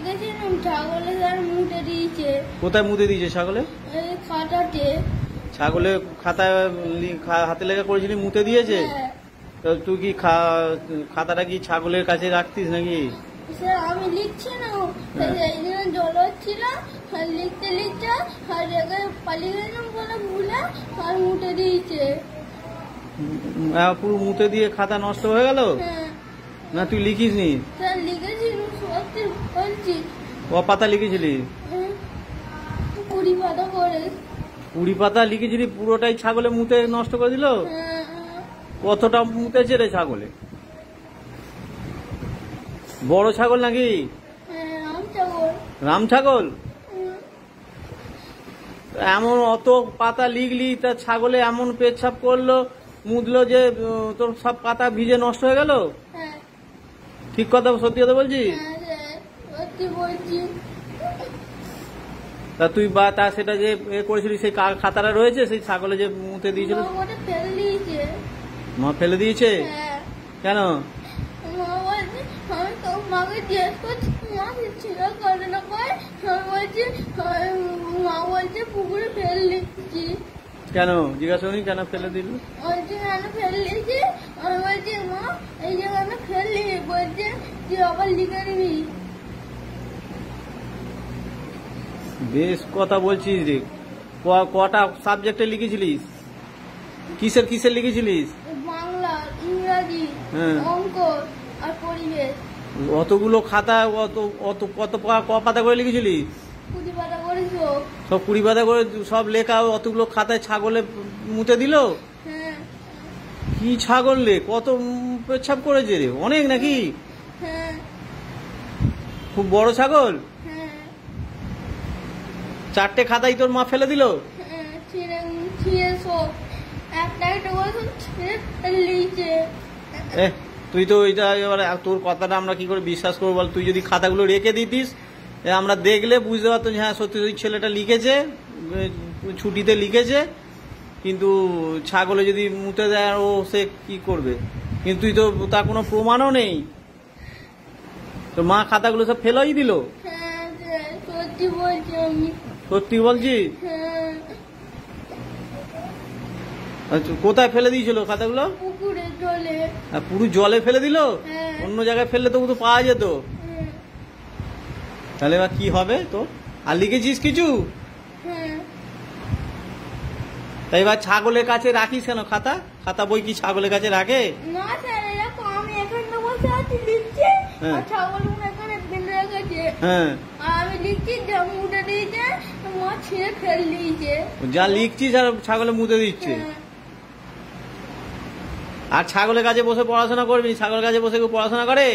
লিখেছিলাম ছাগলে আর মুটে দিয়েছে। কোথায় মুতে দিয়েছে ছাগলে? খাতাতে। ছাগলে খাতায় হাতে লেখা করেছিলি, মুতে দিয়েছে? তুই কি খাতাটা কি ছাগলের কাছে রাখতিস নাকি? আমি লিখছি না, জল হচ্ছিল, লিখতে লিখতে পালিয়ে গেলাম বলে ভুলে আর মুটে দিয়েছে। পুরো মুতে দিয়ে খাতা নষ্ট হয়ে গেল? না তুই লিখিস নি? লিখেছি, সত্যি বলছি। ক পাতা লিখেছিলি? 20 পাতা করে। 20 পাতা লিখেছিলি, পুরোটাই ছাগলে মুতে নষ্ট করে দিল? কতটা মুতেছে রে ছাগলে? বড় ছাগল নাকি? রাম ছাগল। এমন অত পাতা লিখলি, তা ছাগলে এমন পেচ্ছাপ করলো, মুদলো যে তোর সব পাতা ভিজে নষ্ট হয়ে গেল? ঠিক কথা, সত্যি কথা বলছি? তা তুই তা সেটা যে করেছিলি, সেই খাতাটা রয়েছে, সেই ছাগলে যে মুতে দিয়েছিল? মা ফেলে দিয়েছে? কেন? মাকে জিজ্ঞেস করছি, মা ছিল করে না কয়, বলছি মা বলছে পুকুরে ফেলে দিচ্ছি। কেন জিজ্ঞাসা করি কেন ফেলে দিল? বলছি কেন ফেলে দিচ্ছি, আমি বলছি মা এই যে কেন ফেললি, বলছে তুই আবার লিখে নিবি। বেশ কথা বলছিস রে। কটা সাবজেক্টে লিখেছিলিস? কিসের কিসের লিখেছিলিস? বাংলা, ইংরাজি, অঙ্ক আর পরিবেশ। অতগুলো খাতা কত পাতা করে লিখেছিলি? 20 পাতা করেছ। সব 20 পাতা করে সব লেখা অতগুলো খাতায় ছাগলে মুতে দিল? কি ছাগল রে, কত পেচ্ছাপ করেছে রে, অনেক নাকি? খুব বড় ছাগল? 4টে খাতাই তোর মা ফেলে দিল? তুই তো এটা এবারে তোর কথাটা আমরা কি করে বিশ্বাস করবো বল? তুই যদি খাতাগুলো রেখে দিতিস, আমরা দেখলে বুঝতে পারতাম হ্যাঁ সত্যি ওই ছেলেটা লিখেছে, ছুটিতে লিখেছে, কিন্তু ছাগলে যদি মুতে দেয় ও সে কি করবে? কিন্তু তুই তো তার কোনো প্রমাণও নেই, তোর মা খাতাগুলো সব ফেলাই দিল? সত্যি বলছি? কোথায় ফেলে দিয়েছিল খাতাগুলো? পুরো জলে ফেলে দিল? অন্য জায়গায় ফেললে তো পাওয়া যেত। তাহলে এবার কি হবে তো? আর লিখেছিস কিছু? তাই এবার ছাগলের কাছে রাখিস কেন খাতা? খাতা বই কি ছাগলের কাছে রাখে? না স্যার, এরকম আমি এখানে বসে আছি লিখছি, আর ছাগল এখানে ফেলে রেখেছে। আমি লিখছি, যা মুটে দিয়েছে, মা ছিঁড়ে ফেলে দিয়েছে। যা লিখছিস আর ছাগলে মুতে দিচ্ছে। আর ছাগলের কাছে বসে পড়াশোনা করবি? ছাগলের কাছে বসে কেউ পড়াশোনা করে?